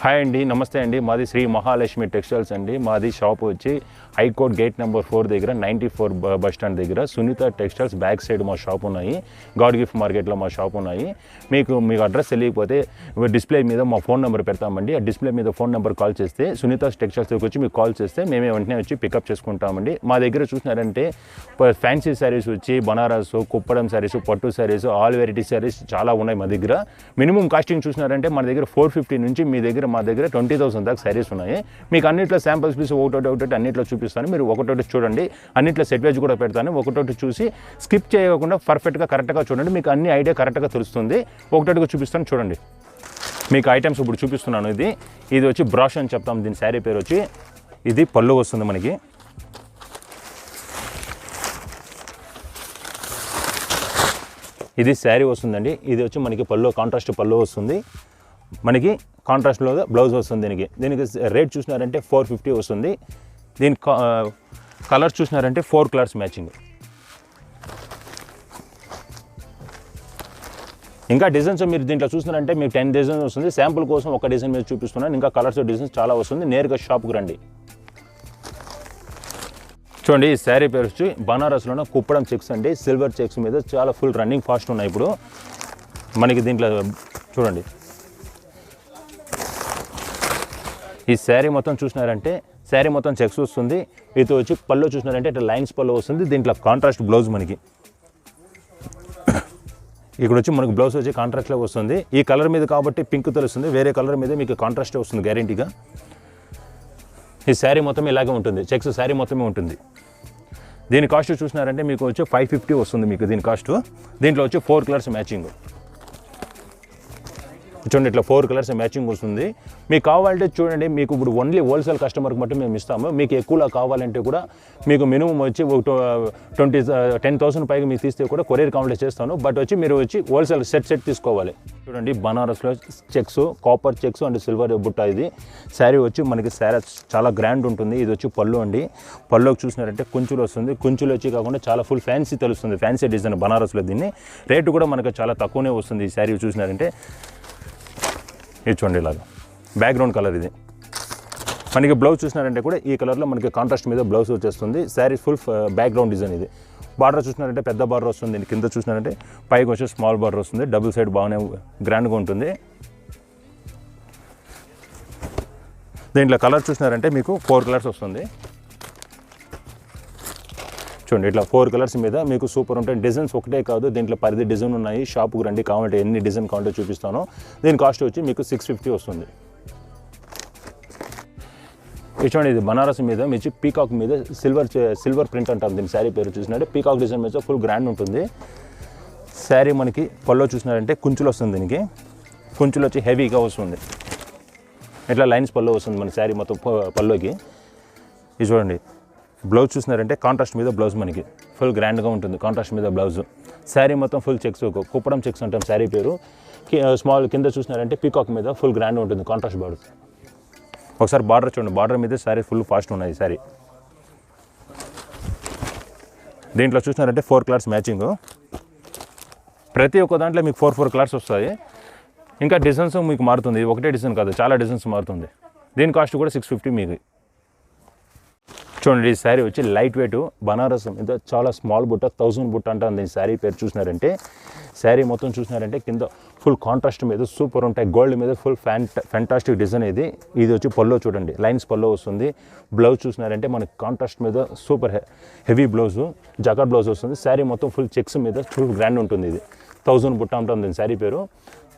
Hi అండి, నమస్తే అండి. మాది శ్రీ మహాలక్ష్మి టెక్స్టైల్స్ అండి. మాది షాప్ వచ్చి హైకోర్ట్ గేట్ నెంబర్ 4 దగ్గర 94 బస్ స్టాండ్ దగ్గర సునీత టెక్స్టైల్స్ బ్యాక్ సైడ్ మా షాప్ ఉన్నాయి. గాడ్ గిఫ్ట్ మార్కెట్లో మా షాప్ ఉన్నాయి. మీకు అడ్రస్ తెలియకపోతే డిస్ప్లే మీద మా ఫోన్ నెంబర్ పెడతామండి. ఆ డిస్ప్లే మీద ఫోన్ నెంబర్ కాల్ చేస్తే సునీత టెక్స్టైల్స్కి వచ్చి మీకు కాల్ చేస్తే మేమే వెంటనే వచ్చి పికప్ చేసుకుంటామండి. మా దగ్గర చూసినారంటే ఫ్యాన్సీ శారీస్ వచ్చి బనారస్, కుప్పడం శారీస్, పట్టు శారీస్, ఆల్ వెరైటీ శారీస్ చాలా ఉన్నాయి మా దగ్గర. మినిమం కాస్టింగ్ చూసినారంటే మన దగ్గర 450 నుంచి మా దగ్గర 20,000 దాకా శారీస్ ఉన్నాయి. మీకు అన్నిట్లో శాంపుల్స్ పీస్ ఒకటోటి అన్నిట్లో చూపిస్తాను. మీరు ఒకటోటి చూడండి. అన్నిట్లో సెట్ వైజ్ కూడా పెడతాను. ఒకటోటి చూసి స్కిప్ చేయకుండా పర్ఫెక్ట్గా కరెక్ట్గా చూడండి. మీకు అన్ని ఐడియా కరెక్ట్గా తెలుస్తుంది. ఒకటోటిగా చూపిస్తాను చూడండి. మీకు ఐటమ్స్ ఇప్పుడు చూపిస్తున్నాను. ఇది వచ్చి బ్రాష్ అని చెప్తాం. దీని శారీ పేరు వచ్చి ఇది పళ్ళు వస్తుంది మనకి. ఇది శారీ వస్తుందండి. ఇది వచ్చి మనకి పళ్ళు కాంట్రాస్ట్ పళ్ళు వస్తుంది. మనకి కాంట్రాస్ట్లో బ్లౌజ్ వస్తుంది. దీనికి రేట్ చూసినారంటే 450 వస్తుంది. దీని కలర్స్ చూసినారంటే 4 కలర్స్ మ్యాచింగ్. ఇంకా డిజైన్స్ మీరు దీంట్లో చూసినారంటే మీకు 10 డిజైన్స్ వస్తుంది. శాంపుల్ కోసం ఒక డిజైన్ మీద చూపిస్తున్నాను. ఇంకా కలర్స్ డిజైన్స్ చాలా వస్తుంది. నేరుగా షాప్కి రండి. చూడండి, ఈ శారీ పేరు వచ్చి బనారస్లోనే కుప్పడం చెక్స్ అండి. సిల్వర్ చెక్స్ మీద చాలా ఫుల్ రన్నింగ్ ఫాస్ట్ ఉన్నాయి ఇప్పుడు మనకి. దీంట్లో చూడండి, ఈ శారీ మొత్తం చూసినారంటే శారీ మొత్తం చెక్స్ వస్తుంది. ఇది వచ్చి పళ్ళు చూసినారంటే ఇట్లా లైన్స్ పళ్ళు వస్తుంది. దీంట్లో కాంట్రాస్ట్ బ్లౌజ్ మనకి. ఇక్కడ వచ్చి మనకు బ్లౌజ్ వచ్చి కాంట్రాస్ట్లో వస్తుంది. ఈ కలర్ మీద కాబట్టి పింక్ తెలుస్తుంది. వేరే కలర్ మీద మీకు కాంట్రాస్టే వస్తుంది గ్యారెంటీగా. ఈ శారీ మొత్తం ఇలాగే ఉంటుంది. చెక్స్ శారీ మొత్తమే ఉంటుంది. దీని కాస్ట్ చూసినారంటే మీకు వచ్చి 550 వస్తుంది మీకు దీని కాస్ట్. దీంట్లో వచ్చి 4 కలర్స్ మ్యాచింగ్. చూడండి, ఇట్లా 4 కలర్స్ మ్యాచింగ్ వస్తుంది. మీకు కావాలంటే చూడండి, మీకు ఇప్పుడు ఓన్లీ హోల్సేల్ కస్టమర్కి మట్టి మేము ఇస్తాము. మీకు ఎక్కువలా కావాలంటే కూడా మీకు మినిమం వచ్చి 10,000 పైగా మీకు తీస్తే కూడా కొరియర్ కావాలంటే చేస్తాను. బట్ వచ్చి మీరు వచ్చి హోల్సేల్ సెట్ తీసుకోవాలి. చూడండి, బనారస్లో checks, copper checks and silver బుట్ట. ఇది శారీ వచ్చి మనకి శారీ చాలా గ్రాండ్ ఉంటుంది. ఇది వచ్చి పళ్ళు అండి. పళ్ళుకి చూసినారంటే కుంచులు వస్తుంది. కుంచులు వచ్చి కాకుండా చాలా ఫుల్ ఫ్యాన్సీ తెలుస్తుంది. ఫ్యాన్సీ డిజైన్ బనారస్లో. దీన్ని రేటు కూడా మనకు చాలా తక్కువనే వస్తుంది. ఈ శారీ చూసినారంటే ఇది చూడండి, ఇలాగా బ్యాక్గ్రౌండ్ కలర్. ఇది మనకి బ్లౌజ్ చూసినారంటే కూడా ఈ కలర్లో మనకి కాంట్రాస్ట్ మీద బ్లౌజ్ వచ్చేస్తుంది. Sari full background design. ఇది బార్డర్ చూసినారంటే పెద్ద బార్డర్ వస్తుంది. దీని కింద చూసినారంటే పైకి వచ్చి స్మాల్ బార్డర్ వస్తుంది. డబుల్ సైడ్ బాగానే గ్రాండ్గా ఉంటుంది. దీంట్లో కలర్ చూసినారంటే మీకు 4 కలర్స్ వస్తుంది. చూడండి, ఇట్లా 4 కలర్స్ మీద మీకు సూపర్ ఉంటాయి. డిజైన్స్ ఒకటే కాదు, దీంట్లో 10 డిజైన్ ఉన్నాయి. షాప్కి రండి, కావాలంటే ఎన్ని డిజైన్ కావాలంటే చూపిస్తాను. దీని కాస్ట్ వచ్చి మీకు 650 వస్తుంది. చూడండి, ఇది బనారస్ మీద మీకు పీకాక్ మీద సిల్వర్ ప్రింట్ అంటాం. దీని శారీ పేరు చూసినట్టే పీకాక్ డిజైన్ మీద ఫుల్ గ్రాండ్ ఉంటుంది. శారీ మనకి పళ్ళు చూసినారంటే కుంచులు వస్తుంది. దీనికి కుంచులు వచ్చి హెవీగా వస్తుంది. ఇట్లా లైన్స్ పళ్ళు వస్తుంది మన శారీ మొత్తం పళ్ళుకి. ఇది చూడండి, బ్లౌజ్ చూసినారంటే కాంట్రాస్ట్ మీద బ్లౌజ్ మనకి ఫుల్ గ్రాండ్గా ఉంటుంది. కాంట్రాస్ట్ మీద బ్లౌజ్. శారీ మొత్తం ఫుల్ చెక్స్, కుప్పడం చెక్స్ అంటాం శారీ పేరు. స్మాల్ కింద చూసినారంటే పీకాక్ మీద ఫుల్ గ్రాండ్ ఉంటుంది. Contrast border. ఒకసారి బార్డర్ చూడండి, బార్డర్ మీద శారీ ఫుల్ ఫాస్ట్ ఉన్నాయి. శారీ దీంట్లో చూసినారంటే 4 కలర్స్ మ్యాచింగ్. ప్రతి ఒక్క దాంట్లో మీకు 4 కలర్స్ వస్తాయి. ఇంకా డిజైన్స్ మీకు మారుతుంది. ఒకటే డిజైన్ కాదు, చాలా డిజైన్స్ మారుతుంది. దీని కాస్ట్ కూడా 650 మీకు. చూడండి, ఈ శారీ వచ్చి లైట్ వెయిట్ బనారస్ మీద చాలా స్మాల్ బుట్ట, 1000 బుట్ట అంటాను. దీని శారీ పేరు చూసినారంటే శారీ మొత్తం చూసినారంటే కింద ఫుల్ కాంట్రాస్ట్ మీద సూపర్ ఉంటాయి. గోల్డ్ మీద ఫుల్ ఫ్యాంటాస్టిక్ డిజైన్. ఇది వచ్చి పళ్ళు చూడండి, లైన్స్ పళ్ళు వస్తుంది. బ్లౌజ్ చూసినారంటే మనకి కాంట్రాస్ట్ మీద సూపర్ హెవీ బ్లౌజు, జకాట్ బ్లౌజ్ వస్తుంది. శారీ మొత్తం ఫుల్ చెక్స్ మీద ఫుల్ గ్రాండ్ ఉంటుంది. ఇది 1000 బుట్ట అంటుంది దీని శారీ పేరు.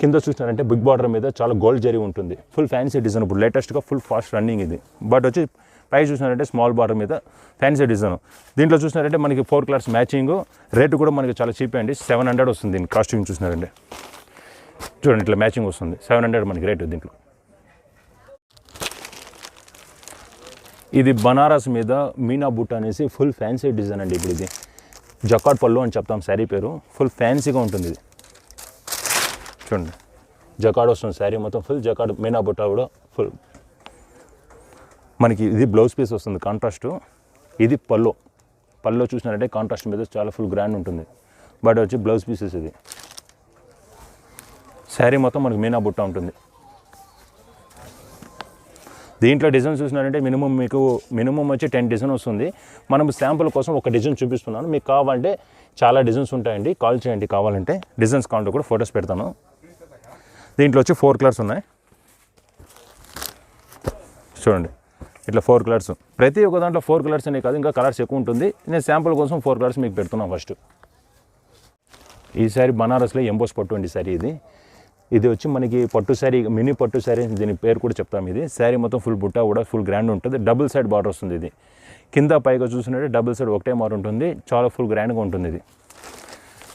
కింద చూసినారంటే బిగ్ బార్డర్ మీద చాలా గోల్డ్ జరీ ఉంటుంది. Full fancy design. ఇప్పుడు లేటెస్ట్గా ఫుల్ ఫాస్ట్ రన్నింగ్ ఇది. బట్ వచ్చి పై చూసినారంటే స్మాల్ బార్డర్ మీద ఫ్యాన్సీ డిజైన్. దీంట్లో చూసినారంటే మనకి 4 కలర్స్ మ్యాచింగ్. రేటు కూడా మనకి చాలా చీప్ అండి. 700 వస్తుంది. దీని కాస్టింగ్ చూసినారంటే చూడండి, ఇట్లా మ్యాచింగ్ వస్తుంది. 700 మనకి రేటు దీంట్లో. ఇది బనారస్ మీద మీనా బుట్ట అనేసి ఫుల్ ఫ్యాన్సీ డిజైన్ అండి. ఇప్పుడు ఇది జకాట్ పళ్ళు అని చెప్తాం శారీ పేరు. ఫుల్ ఫ్యాన్సీగా ఉంటుంది. ఇది చూడండి, జకాడ్ వస్తుంది. శారీ మొత్తం ఫుల్ జకాడ్ మీనా బుట్ట కూడా ఫుల్ మనకి. ఇది బ్లౌజ్ పీస్ వస్తుంది కాంట్రాస్ట్. ఇది పళ్ళు చూసినారంటే కాంట్రాస్ట్ మీద చాలా ఫుల్ గ్రాండ్ ఉంటుంది. బట్ వచ్చి బ్లౌజ్ పీసెస్. ఇది శారీ మొత్తం మనకి మీనా బుట్ట ఉంటుంది. దీంట్లో డిజైన్ చూసినారంటే మినిమం వచ్చి 10 డిజైన్ వస్తుంది. మనం శాంపుల్ కోసం ఒక డిజైన్ చూపిస్తున్నాను. మీకు కావాలంటే చాలా డిజైన్స్ ఉంటాయండి, కాల్ చేయండి. కావాలంటే డిజైన్స్ కావాలంటే కూడా ఫొటోస్ పెడతాను. దీంట్లో వచ్చి 4 కలర్స్ ఉన్నాయి చూడండి. ఇట్లా 4 కలర్స్, ప్రతి ఒక్క దాంట్లో 4 కలర్స్ అనే కాదు, ఇంకా కలర్స్ ఎక్కువ ఉంటుంది. నేను శాంపుల్ కోసం 4 కలర్స్ మీకు పెడుతున్నాను. ఫస్ట్ ఈ శారీ బనారస్లో ఎంబోస్ పట్టు అండి శారీ ఇది వచ్చి మనకి పట్టు శారీ, మినీ పట్టు శారీ దీని పేరు కూడా చెప్తాం. ఇది శారీ మొత్తం ఫుల్ బుట్ట కూడా ఫుల్ గ్రాండ్ ఉంటుంది. డబుల్ సైడ్ బార్డర్ వస్తుంది. ఇది కింద పైగా చూసినట్టే డబుల్ సైడ్ ఒకటే మారు ఉంటుంది. చాలా ఫుల్ గ్రాండ్గా ఉంటుంది. ఇది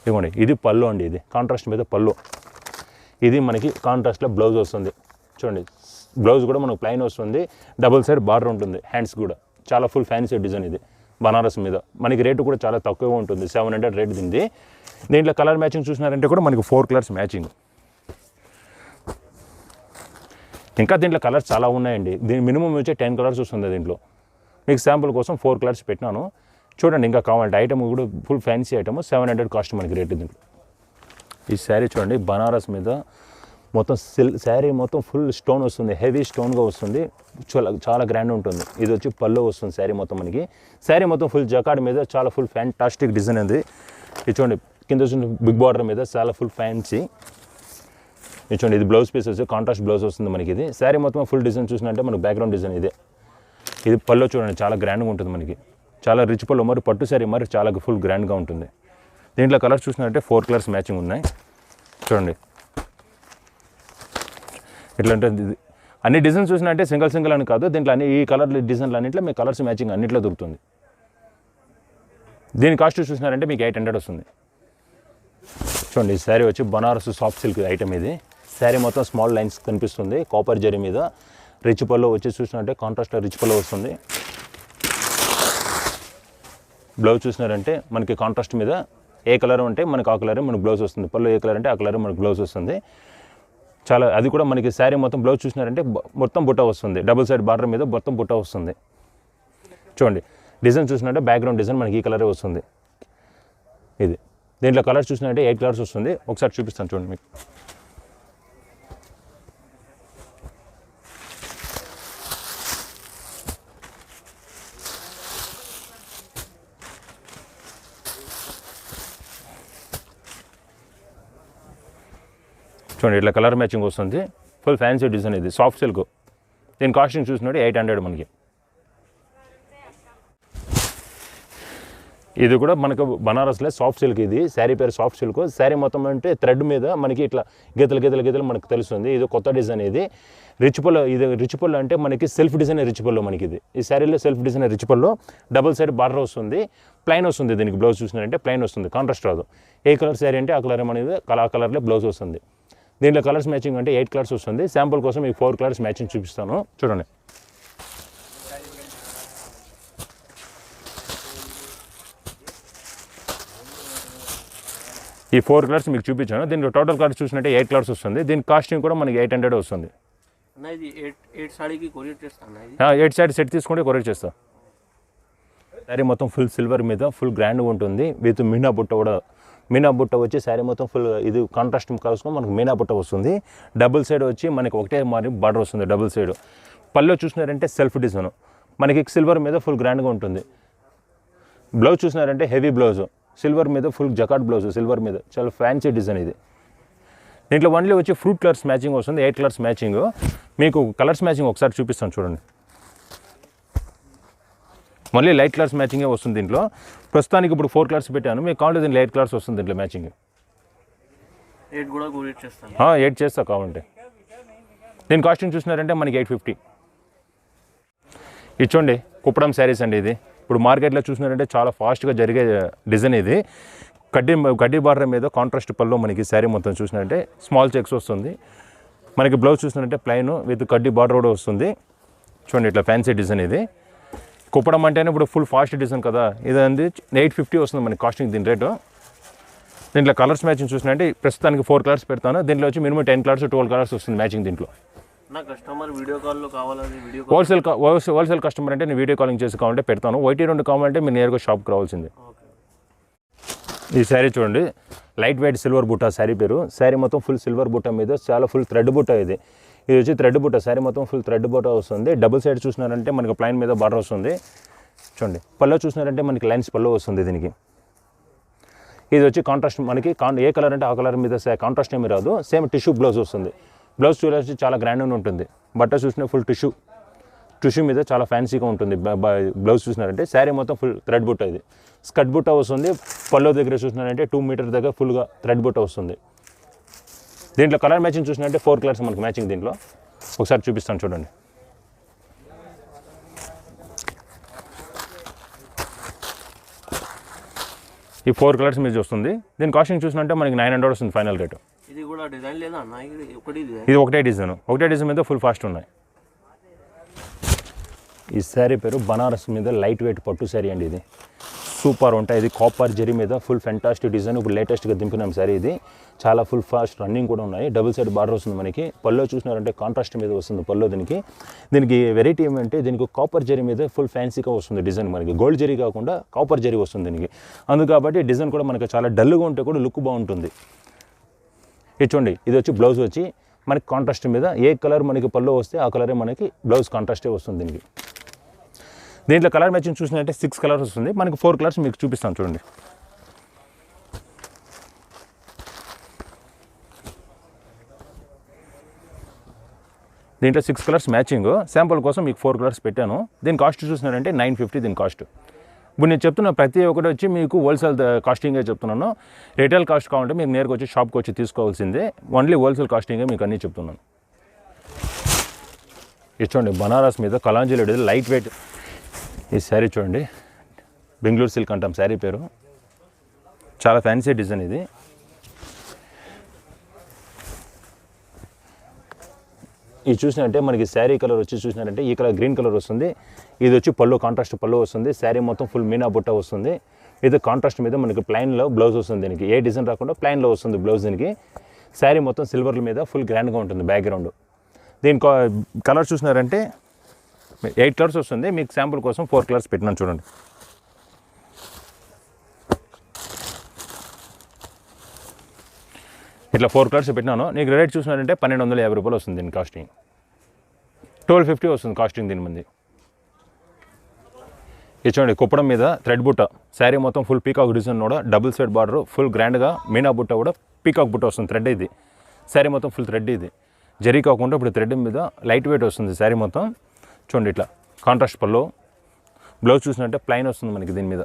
ఇవ్వండి, ఇది పళ్ళు అండి. ఇది కాంట్రాస్ట్ మీద పళ్ళు. ఇది మనకి కాంట్రాస్ట్లో బ్లౌజ్ వస్తుంది చూడండి. బ్లౌజ్ కూడా మనకు ప్లెయిన్ వస్తుంది, డబుల్ సైడ్ బార్డర్ ఉంటుంది. హ్యాండ్స్ కూడా చాలా ఫుల్ ఫ్యాన్సీ డిజైన్. ఇది బనారస్ మీద మనకి రేటు కూడా చాలా తక్కువగా ఉంటుంది. 700 రేట్ దీనిది. దీంట్లో కలర్ మ్యాచింగ్ చూసినారంటే కూడా మనకి 4 కలర్స్ మ్యాచింగ్. ఇంకా దీంట్లో కలర్స్ చాలా ఉన్నాయండి. దీని మినిమం వచ్చే 10 కలర్స్ వస్తుంది. దీంట్లో మీకు శాంపుల్ కోసం 4 కలర్స్ పెట్టినాను చూడండి. ఇంకా కావాలంటే ఐటమ్ కూడా ఫుల్ ఫ్యాన్సీ ఐటమ్, 700 కాస్ట్ మనకి రేటు దీంట్లో. ఈ శారీ చూడండి, బనారస్ మీద మొత్తం శారీ మొత్తం ఫుల్ స్టోన్ వస్తుంది, హెవీ స్టోన్గా వస్తుంది. చాలా గ్రాండ్ ఉంటుంది. ఇది వచ్చి పళ్ళు వస్తుంది శారీ మొత్తం మనకి. శారీ మొత్తం ఫుల్ జకాడ్ మీద చాలా ఫుల్ ఫ్యాంటాస్టిక్ డిజైన్ ఉంది. ఇది చూడండి, కింద చూడండి బిగ్ బార్డర్ మీద చాలా ఫుల్ ఫ్యాన్సీ. ఇది చూడండి, ఇది బ్లౌజ్ పీస్ వచ్చి కాంట్రాస్ట్ బ్లౌజ్ వస్తుంది మనకి. ఇది శారీ మొత్తం ఫుల్ డిజైన్ చూసినట్టే మనకు బ్యాక్గ్రౌండ్ డిజైన్ ఇదే. ఇది పళ్ళు చూడండి, చాలా గ్రాండ్గా ఉంటుంది మనకి. చాలా రిచ్ పళ్ళు, మరి పట్టు శారీ మరి చాలా ఫుల్ గ్రాండ్గా ఉంటుంది. దీంట్లో కలర్స్ చూసినట్టే 4 కలర్స్ మ్యాచింగ్ ఉన్నాయి చూడండి. ఇట్లా ఉంటుంది. అన్ని డిజైన్స్ చూసినట్టే సింగిల్ అని కాదు. దీంట్లో అన్ని ఈ కలర్ డిజైన్లు అన్నింటిలో మీకు కలర్స్ మ్యాచింగ్ అన్నింటిలో దొరుకుతుంది. దీని కాస్ట్ చూసినారంటే మీకు 800 వస్తుంది చూడండి. ఈ శారీ వచ్చి బనారస్ సాఫ్ట్ సిల్క్ ఐటమ్. ఇది శారీ మొత్తం స్మాల్ లైన్స్ కనిపిస్తుంది కాపర్ జరీ మీద. రిచ్ పళ్ళు వచ్చి చూసినట్టే కాంట్రాస్ట్లో రిచ్ పళ్ళు వస్తుంది. బ్లౌజ్ చూసినారంటే మనకి కాంట్రాస్ట్ మీద ఏ కలర్ అంటే మనకి ఆ కలర్ మనకు బ్లౌజ్ వస్తుంది. పళ్ళు ఏ కలర్ అంటే ఆ కలర్ మనకు బ్లౌజ్ వస్తుంది. చాలా అది కూడా మనకి శారీ మొత్తం బ్లౌజ్ చూసినారంటే మొత్తం బుట్ట వస్తుంది. డబుల్ సైడ్ బార్డర్ మీద మొత్తం బుట్ట వస్తుంది చూడండి. డిజైన్ చూసినట్టే బ్యాక్గ్రౌండ్ డిజైన్ మనకి ఈ కలరే వస్తుంది. ఇది దీంట్లో కలర్స్ చూసినట్టే 8 కలర్స్ వస్తుంది. ఒకసారి చూపిస్తాను చూడండి మీకు. చూడండి, ఇట్లా కలర్ మ్యాచింగ్ వస్తుంది. Full fancy design. ఇది సాఫ్ట్ సిల్క్. దీని కాస్టింగ్ చూసినట్టు 800 మనకి. ఇది కూడా మనకు బనారస్లో సాఫ్ట్ సిల్క్. ఇది శారీ పేరు సాఫ్ట్ సిల్క్. శారీ మొత్తం అంటే థ్రెడ్ మీద మనకి ఇట్లా గీతలు మనకు తెలుస్తుంది. ఇది కొత్త డిజైన్. ఇది రిచ్ పళ్ళు. ఇది రిచ్ పళ్ళు అంటే మనకి సెల్ఫ్ డిజైన్ రిచ్ పళ్ళు మనకి. ఇది ఈ శారీలో సెల్ఫ్ డిజైన్ రిచ్ పళ్ళు. డబుల్ సైడ్ బార్డర్ వస్తుంది. ప్లెయిన్ వస్తుంది. దీనికి బ్లౌజ్ చూసినారంటే ప్లెయిన్ వస్తుంది, కాంట్రాస్ట్ రాదు. ఏ కలర్ శారీ అంటే ఆ కలర్ అనేది ఆ కలర్లో బ్లౌజ్ వస్తుంది. దీంట్లో కలర్స్ మ్యాచింగ్ అంటే 8 కలర్స్ వస్తుంది. శాంపుల్ కోసం మీకు 4 కలర్స్ మ్యాచింగ్ చూపిస్తాను చూడండి. ఈ 4 కలర్స్ మీకు చూపించాను. దీంట్లో టోటల్ కలర్స్ చూసినట్టే 8 కలర్స్ వస్తుంది. దీని కాస్టింగ్ కూడా మనకి 800 వస్తుంది. 8 సారీ సెట్ తీసుకుంటే కొరియర్ చేస్తా. శారీ మొత్తం ఫుల్ సిల్వర్ మీద ఫుల్ గ్రాండ్గా ఉంటుంది. విత్ మీనా బుట్ట కూడా. మీనా బుట్ట వచ్చి శారీ మొత్తం ఫుల్ ఇది కాంట్రాస్ట్ కలుసుకొని మనకు మీనా బుట్ట వస్తుంది. డబుల్ సైడ్ వచ్చి మనకి ఒకటే మరి బార్డర్ వస్తుంది డబుల్ సైడ్. పళ్ళు చూసినారంటే సెల్ఫ్ డిజైన్ మనకి సిల్వర్ మీద ఫుల్ గ్రాండ్గా ఉంటుంది. బ్లౌజ్ చూసినారంటే హెవీ బ్లౌజ్, సిల్వర్ మీద ఫుల్ జకాట్ బ్లౌజ్, సిల్వర్ మీద చాలా ఫ్యాన్సీ డిజైన్. ఇది దీంట్లో ఓన్లీ వచ్చి ఫ్రూట్ కలర్స్ మ్యాచింగ్ వస్తుంది. 8 కలర్స్ మ్యాచింగ్. మీకు కలర్స్ మ్యాచింగ్ ఒకసారి చూపిస్తాను చూడండి. మళ్ళీ లైట్ కలర్స్ మ్యాచింగే వస్తుంది దీంట్లో. ప్రస్తుతానికి ఇప్పుడు 4 కలర్స్ పెట్టాను. మీకు కావాలంటే దీంట్లో 8 కలర్స్ వస్తుంది దీంట్లో మ్యాచింగ్. 8 చేస్తా కావాలంటే. దీని కాస్టింగ్ చూసినారంటే మనకి 850. ఇచ్చోండి కుప్పడం శారీస్ అండి. ఇది ఇప్పుడు మార్కెట్లో చూసినారంటే చాలా ఫాస్ట్గా జరిగే డిజైన్. ఇది కడ్డీ బార్డర్ మీద కాంట్రాస్ట్ పళ్ళు మనకి శారీ మొత్తం చూసినారంటే స్మాల్ చెక్స్ వస్తుంది. మనకి బ్లౌజ్ చూసినారంటే ప్లెయిన్ విత్ కడ్డీ బార్డర్ కూడా వస్తుంది. చూడండి ఇట్లా ఫ్యాన్సీ డిజైన్. ఇది కుప్పడం అంటేనే ఇప్పుడు ఫుల్ ఫాస్ట్ డిజైన్ కదా. ఇది 850 వస్తుంది మనకి కాస్టింగ్ దీని రేటు. దీంట్లో కలర్స్ మ్యాచింగ్ చూసినట్టే ప్రస్తుతానికి 4 కలర్స్ పెడతాను. దీంట్లో వచ్చి మినిమం 10 కలర్స్ 12 కలర్స్ వస్తుంది మ్యాచింగ్ దీంట్లో. నా కస్టమర్ వీడియో కాల్లో కావాలని హోల్సేల్ కస్టమర్ అంటే నేను వీడియో కాలింగ్ చేసి కావాలంటే పెడతాను. వైటీ 2 కావాలంటే మీరు నేరుగా షాప్కి రావాల్సిందే. ఈ శారీ చూడండి, లైట్ వెయిట్ సిల్వర్ బుట్ట శారీ పేరు. శారీ మొత్తం ఫుల్ సిల్వర్ బుట్ట మీద చాలా ఫుల్ థ్రెడ్ బుట్ట. ఇది ఇది వచ్చి థ్రెడ్ బుట్ట, శారీ మొత్తం ఫుల్ థ్రెడ్ బుట్ట వస్తుంది. డబుల్ సైడ్ చూసినారంటే మనకి ప్లైన్ మీద బార్డర్ వస్తుంది. చూడండి పళ్ళు చూసినారంటే మనకి లైన్స్ పళ్ళు వస్తుంది దీనికి. ఇది వచ్చి కాంట్రాస్ట్ మనకి ఏ కలర్ అంటే ఆ కలర్ మీద కాంట్రాస్ట్ ఏమి రాదు, సేమ్ టిష్యూ బ్లౌజ్ వస్తుంది. బ్లౌజ్ చూసి చాలా గ్రాండ్గా ఉంటుంది. బట్ట చూసిన ఫుల్ టిష్యూ మీద చాలా ఫ్యాన్సీగా ఉంటుంది. బ్లౌజ్ చూసినారంటే శారీ మొత్తం ఫుల్ థ్రెడ్ బుట్ట, ఇది స్కర్ట్ బుట్ట వస్తుంది. పళ్ళు దగ్గర చూసినారంటే 2 మీటర్ దగ్గర ఫుల్గా థ్రెడ్ బుట్ట వస్తుంది. దీంట్లో కలర్ మ్యాచింగ్ చూసినట్టే 4 కలర్స్ మనకి మ్యాచింగ్. దీంట్లో ఒకసారి చూపిస్తాను చూడండి. ఈ 4 కలర్స్ మీద వస్తుంది. దీని కాస్టింగ్ చూసినట్టే మనకి 900 వస్తుంది ఫైనల్ రేటు. ఇది కూడా డిజైన్ లేదా అన్న? ఇది ఒకటే డిజైన్ మీద ఫుల్ ఫాస్ట్ ఉన్నాయి. ఈ శారీ పేరు బనారస్ మీద లైట్ వెయిట్ పట్టు శారీ అండి. ఇది సూపర్ ఉంటాయి. ఇది కాపర్ జరీ మీద ఫుల్ ఫెంటాస్టిక్ డిజైన్. ఇప్పుడు లేటెస్ట్గా దింపినాం శారీ. ఇది చాలా ఫుల్ ఫాస్ట్ రన్నింగ్ కూడా ఉన్నాయి. డబుల్ సైడ్ బార్డర్ వస్తుంది మనకి. పల్లో చూసినారంటే కాంట్రాస్ట్ మీద వస్తుంది పల్లో. దీనికి వెరైటీ ఏమంటే దీనికి కాపర్ జరీ మీద ఫుల్ ఫ్యాన్సీగా వస్తుంది డిజైన్. మనకి గోల్డ్ జరీ కాకుండా కాపర్ జరీ వస్తుంది దీనికి. అందుకు కాబట్టి డిజైన్ కూడా మనకి చాలా డల్గా ఉంటే కూడా లుక్ బాగుంటుంది. ఇది చూడండి, ఇది వచ్చి బ్లౌజ్ వచ్చి మనకి కాంట్రాస్ట్ మీద ఏ కలర్ మనకి పల్లో వస్తే ఆ కలరే మనకి బ్లౌజ్ కాంట్రాస్టే వస్తుంది దీనికి. దీంట్లో కలర్ మ్యాచింగ్ చూసినట్టే 6 కలర్స్ వస్తుంది. మనకి 4 కలర్స్ మీకు చూపిస్తాను చూడండి. దీంట్లో 6 కలర్స్ మ్యాచింగ్. శాంపుల్ కోసం మీకు 4 కలర్స్ పెట్టాను. దీని కాస్ట్ చూసినారంటే 950 దీని కాస్ట్. ఇప్పుడు నేను చెప్తున్న ప్రతి ఒక్కటి వచ్చి మీకు హోల్సేల్ కాస్టింగే చెప్తున్నాను. రిటైల్ కాస్ట్ కావాలంటే మీకు నేరుగా వచ్చి షాప్కి వచ్చి తీసుకోవాల్సిందే. ఓన్లీ హోల్సేల్ కాస్టింగే మీకు అన్నీ చెప్తున్నాను. ఇది చూడండి బనారస్ మీద కలాంజీ లైట్ వెయిట్. ఈ శారీ చూడండి, బెంగళూరు సిల్క్ అంటాం శారీ పేరు. చాలా ఫ్యాన్సీ డిజైన్ ఇది. ఇది చూసినట్టే మనకి శారీ కలర్ వచ్చి చూసినారంటే ఈ కలర్ గ్రీన్ కలర్ వస్తుంది. ఇది వచ్చి పళ్ళు కాంట్రాస్ట్ పళ్ళు వస్తుంది. శారీ మొత్తం ఫుల్ మీనా బుట్ట వస్తుంది. ఇది కాంట్రాస్ట్ మీద మనకి ప్లైన్లో బ్లౌజ్ వస్తుంది. దీనికి ఏ డిజైన్ రాకుండా ప్లైన్లో వస్తుంది బ్లౌజ్. దీనికి శారీ మొత్తం సిల్వర్ల మీద ఫుల్ గ్రాండ్గా ఉంటుంది బ్యాక్గ్రౌండ్. దీని కలర్ చూసినారంటే 8 కలర్స్ వస్తుంది. మీకు శాంపుల్ కోసం 4 కలర్స్ పెట్టినాను చూడండి. ఇట్లా 4 కలర్స్ పెట్టినాను. నీకు రేట్ చూసినారంటే 1250 రూపాయలు వస్తుంది దీని కాస్టింగ్. 1250 వస్తుంది కాస్టింగ్ దీని మంది. ఇది చూడండి కుప్పడం మీద థ్రెడ్ బుట్ట. శారీ మొత్తం ఫుల్ పీకాక్ డిజైన్ కూడా డబుల్ సైడ్ బార్డర్ ఫుల్ గ్రాండ్గా మీనా బుట్ట కూడా పీకాక్ బుట్ట వస్తుంది. థ్రెడ్ ఇది. శారీ మొత్తం ఫుల్ థ్రెడ్ ఇది. జరీ కాకుండా ఇప్పుడు థ్రెడ్ మీద లైట్ వెయిట్ వస్తుంది శారీ మొత్తం. చూడండి ఇట్లా కాంట్రాస్ట్ పళ్ళు. బ్లౌజ్ చూసినట్టే ప్లైన్ వస్తుంది మనకి. దీని మీద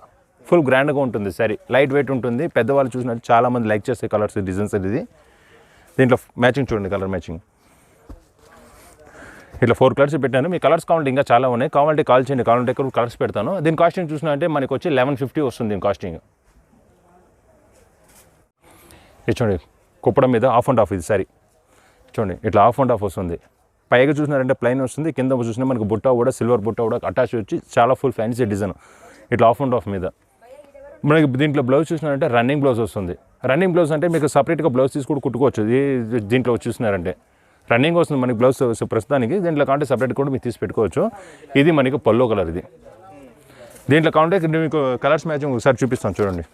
ఫుల్ గ్రాండ్గా ఉంటుంది శారీ. లైట్ వెయిట్ ఉంటుంది. పెద్దవాళ్ళు చూసినట్టు చాలామంది లైక్ చేసే కలర్స్ డిజైన్స్ ఇది. దీంట్లో మ్యాచింగ్ చూడండి కలర్ మ్యాచింగ్. ఇట్లా 4 కలర్స్ పెట్టాను. మీ కలర్స్ కావాలంటే ఇంకా చాలా ఉన్నాయి. కావాలంటే కాల్ చేయండి. కావాలంటే కలర్స్ పెడతాను. దీని కాస్టింగ్ చూసినట్టే మనకి వచ్చి 1150 వస్తుంది దీని కాస్టింగ్. ఇది చూడండి కుప్పడం మీద హాఫ్ అండ్ హాఫ్ ఇది శారీ. చూడండి ఇట్లా హాఫ్ అండ్ హాఫ్ వస్తుంది. పైగా చూసినారంటే ప్లైన్ వస్తుంది. కింద చూసినా మనకు బుట్ట కూడా సిల్వర్ బుట్ట కూడా అటాచ్ వచ్చి చాలా ఫుల్ ఫ్యాన్సీ డిజైన్. ఇట్లా హాఫ్ అండ్ హాఫ్ మీద మనకి దీంట్లో బ్లౌజ్ చూసినారంటే రన్నింగ్ బ్లౌజ్ వస్తుంది. రన్నింగ్ బ్లౌజ్ అంటే మీకు సపరేట్గా బ్లౌజ్ తీసి కూడా కుట్టుకోవచ్చు. దీంట్లో చూసినారంటే రన్నింగ్ వస్తుంది మనకి బ్లౌజ్ ప్రస్తుతానికి. దీంట్లో కావాలంటే సపరేట్ కూడా మీకు తీసి పెట్టుకోవచ్చు. ఇది మనకి పల్లో కలర్ ఇది. దీంట్లో కావాలంటే మీకు కలర్స్ మ్యాచింగ్ ఒకసారి చూపిస్తాను చూడండి.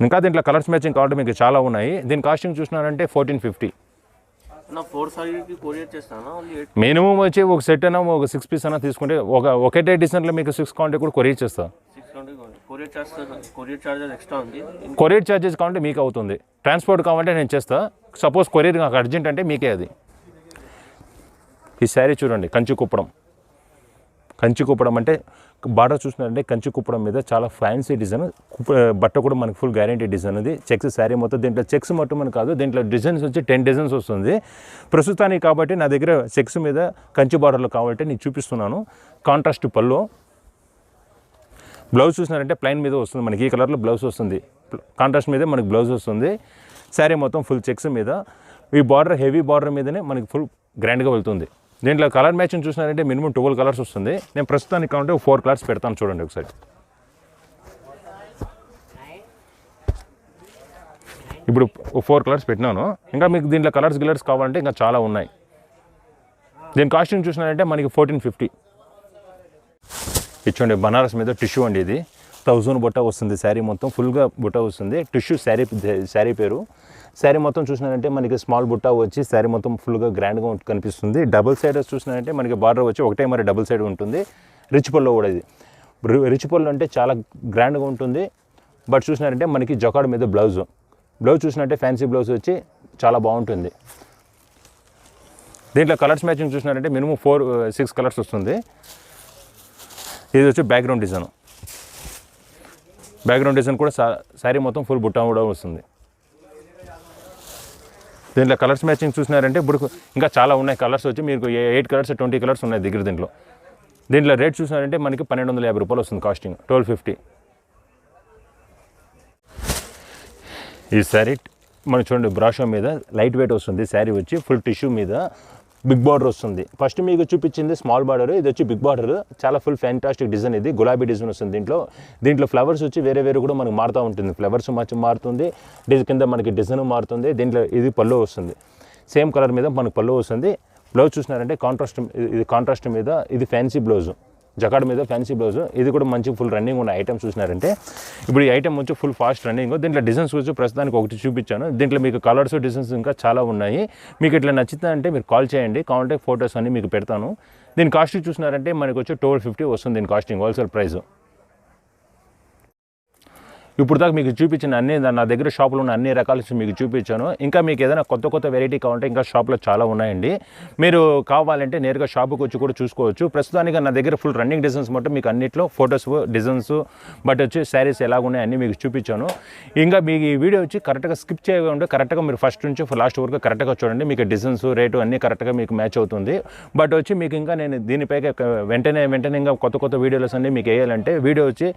ఇంకా దీంట్లో కలర్స్ మ్యాచింగ్ కావాలంటే మీకు చాలా ఉన్నాయి. దీని కాస్టింగ్ చూసినారంటే 1450. మినిమం వచ్చి ఒక సెట్ అయినా ఒక 6 పీస్ అయినా తీసుకుంటే ఒకటే డిజైన్లో మీకు 6 కావాలంటే కూడా కొరియర్ చేస్తా. కొరియర్ ఛార్జెస్ కావాలంటే మీకు అవుతుంది. ట్రాన్స్పోర్ట్ కావాలంటే నేను చేస్తా. సపోజ్ కొరియర్ నాకు అర్జెంట్ అంటే మీకే అది. ఈ శారీ చూడండి కంచి కుప్పడం అంటే బార్డర్ చూసినారంటే కంచి కుప్పడం మీద చాలా ఫ్యాన్సీ డిజైన్. బట్ట కూడా మనకి ఫుల్ గ్యారంటీ డిజైన్ ఇది. చెక్స్ శారీ మొత్తం. దీంట్లో చెక్స్ మొత్తం మనకు కాదు, దీంట్లో డిజైన్స్ వచ్చి 10 డిజైన్స్ వస్తుంది ప్రస్తుతానికి. కాబట్టి నా దగ్గర చెక్స్ మీద కంచి బార్డర్లో కావాలంటే నేను చూపిస్తున్నాను. కాంట్రాస్ట్ పళ్ళు. బ్లౌజ్ చూసినారంటే ప్లైన్ మీద వస్తుంది మనకి. ఈ కలర్లో బ్లౌజ్ వస్తుంది. కాంట్రాస్ట్ మీద మనకి బ్లౌజ్ వస్తుంది. శారీ మొత్తం ఫుల్ చెక్స్ మీద. ఈ బార్డర్ హెవీ బార్డర్ మీదనే మనకి ఫుల్ గ్రాండ్గా వెళ్తుంది. దీంట్లో కలర్ మ్యాచింగ్ చూసినారంటే మినిమం 12 కలర్స్ వస్తుంది. నేను ప్రస్తుతానికి కావాలంటే 4 కలర్స్ పెడతాను చూడండి ఒకసారి. ఇప్పుడు 4 కలర్స్ పెట్టినాను. ఇంకా మీకు దీంట్లో కలర్స్ కావాలంటే ఇంకా చాలా ఉన్నాయి. దీని కాస్టింగ్ చూసినారంటే మనకి 1450. ఇచ్చండి బనారస్ మీద టిష్యూ అండి ఇది. 1000 బుట్ట వస్తుంది. శారీ మొత్తం ఫుల్గా బుట్ట వస్తుంది. టిష్యూ శారీ పేరు. శారీ మొత్తం చూసినారంటే మనకి స్మాల్ బుట్ట వచ్చి శారీ మొత్తం ఫుల్గా గ్రాండ్గా కనిపిస్తుంది. డబుల్ సైడ్ చూసినారంటే మనకి బార్డర్ వచ్చి ఒకటే మరి డబుల్ సైడ్ ఉంటుంది. రిచ్ పళ్ళు కూడా ఇది. రిచ్ పళ్ళు అంటే చాలా గ్రాండ్గా ఉంటుంది. బట్ చూసినారంటే మనకి జకాడ్ మీద బ్లౌజ్ చూసినట్టే ఫ్యాన్సీ బ్లౌజ్ వచ్చి చాలా బాగుంటుంది. దీంట్లో కలర్స్ మ్యాచింగ్ చూసినారంటే మినిమం 4-6 కలర్స్ వస్తుంది. ఇది వచ్చి బ్యాక్గ్రౌండ్ డిజైన్ కూడా శారీ మొత్తం ఫుల్ బుట్ట కూడా వస్తుంది. దీంట్లో కలర్స్ మ్యాచింగ్ చూసినారంటే ఇప్పుడు ఇంకా చాలా ఉన్నాయి కలర్స్ వచ్చి మీకు 8 కలర్స్ 20 కలర్స్ ఉన్నాయి దగ్గర. దీంట్లో రేట్ చూసినారంటే మనకి 1250 రూపాయలు వస్తుంది కాస్టింగ్. 1250. ఈ శారీ మనం చూడండి బ్రాషో మీద లైట్ వెయిట్ వస్తుంది. శారీ వచ్చి ఫుల్ టిష్యూ మీద బిగ్ బార్డర్ వస్తుంది. ఫస్ట్ మీకు చూపించింది స్మాల్ బార్డర్, ఇది వచ్చి బిగ్ బార్డర్. చాలా ఫుల్ ఫ్యాంటాస్టిక్ డిజైన్. ఇది గులాబీ డిజైన్ వస్తుంది. దీంట్లో ఫ్లవర్స్ వచ్చి వేరే కూడా మనకు మారుతూ ఉంటుంది. ఫ్లవర్స్ మారుతుంది, కింద మనకి డిజైన్ మారుతుంది. దీంట్లో ఇది పళ్ళు వస్తుంది. సేమ్ కలర్ మీద మనకు పళ్ళు వస్తుంది. బ్లౌజ్ చూసినారంటే కాంట్రాస్ట్ మీద ఇది ఫ్యాన్సీ బ్లౌజ్, జకాడ్ మీద ఫ్యాన్సీ బ్లౌజ్. ఇది కూడా మంచి ఫుల్ రన్నింగ్ ఉన్న ఐటమ్ చూసినారంటే ఇప్పుడు ఈ ఐటమ్ వచ్చి ఫుల్ ఫాస్ట్ రన్నింగ్. దీంట్లో డిజైన్స్ వచ్చి ప్రస్తుతానికి ఒకటి చూపించాను. దీంట్లో మీకు కలర్స్ డిజైన్స్ ఇంకా చాలా ఉన్నాయి. మీకు ఇట్లా నచ్చుతుందంటే మీరు కాల్ చేయండి, కావాలంటే ఫొటోస్ అన్ని మీకు పెడతాను. దీని కాస్టింగ్ చూసినారంటే మనకు వచ్చి 1250 వస్తుంది. దీని కాస్టింగ్ హోల్సేల్ ప్రైస్. ఇప్పుడు దాకా మీకు చూపించిన అన్ని నా దగ్గర షాపులో ఉన్న అన్ని రకాల మీకు చూపించాను. ఇంకా మీకు ఏదైనా కొత్త వెరైటీ కావాలంటే ఇంకా షాప్లో చాలా ఉన్నాయండి. మీరు కావాలంటే నేరుగా షాపుకి వచ్చి కూడా చూసుకోవచ్చు. ప్రస్తుతానికి నా దగ్గర ఫుల్ రన్నింగ్ డిజైన్స్ మొత్తం మీకు అన్నిట్లో ఫొటోస్ డిజైన్స్ బట్ వచ్చి శారీస్ ఎలా ఉన్నాయి అన్నీ మీకు చూపించాను. ఇంకా మీకు ఈ వీడియో వచ్చి కరెక్ట్గా స్కిప్ చేయకుండా కరెక్ట్గా మీరు ఫస్ట్ నుంచి లాస్ట్ వరకు కరెక్ట్గా చూడండి. మీకు డిజైన్స్ రేటు అన్నీ కరెక్ట్గా మీకు మ్యాచ్ అవుతుంది. బట్ వచ్చి మీకు ఇంకా నేను దీనిపై వెంటనే ఇంకా కొత్త వీడియోస్ అన్నీ మీకు వేయాలంటే వీడియో వచ్చి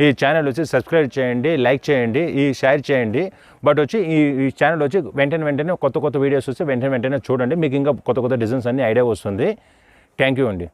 ఈ ఛానల్ వచ్చి సబ్స్క్రైబ్ చేయండి, లైక్ చేయండి, షేర్ చేయండి. బట్ వచ్చి ఈ ఛానల్ వచ్చి వెంటనే కొత్త వీడియోస్ వస్తే వెంటనే చూడండి. మీకు ఇంకా కొత్త డిజైన్స్ అన్ని ఐడియా వస్తుంది. థ్యాంక్ యూ అండి.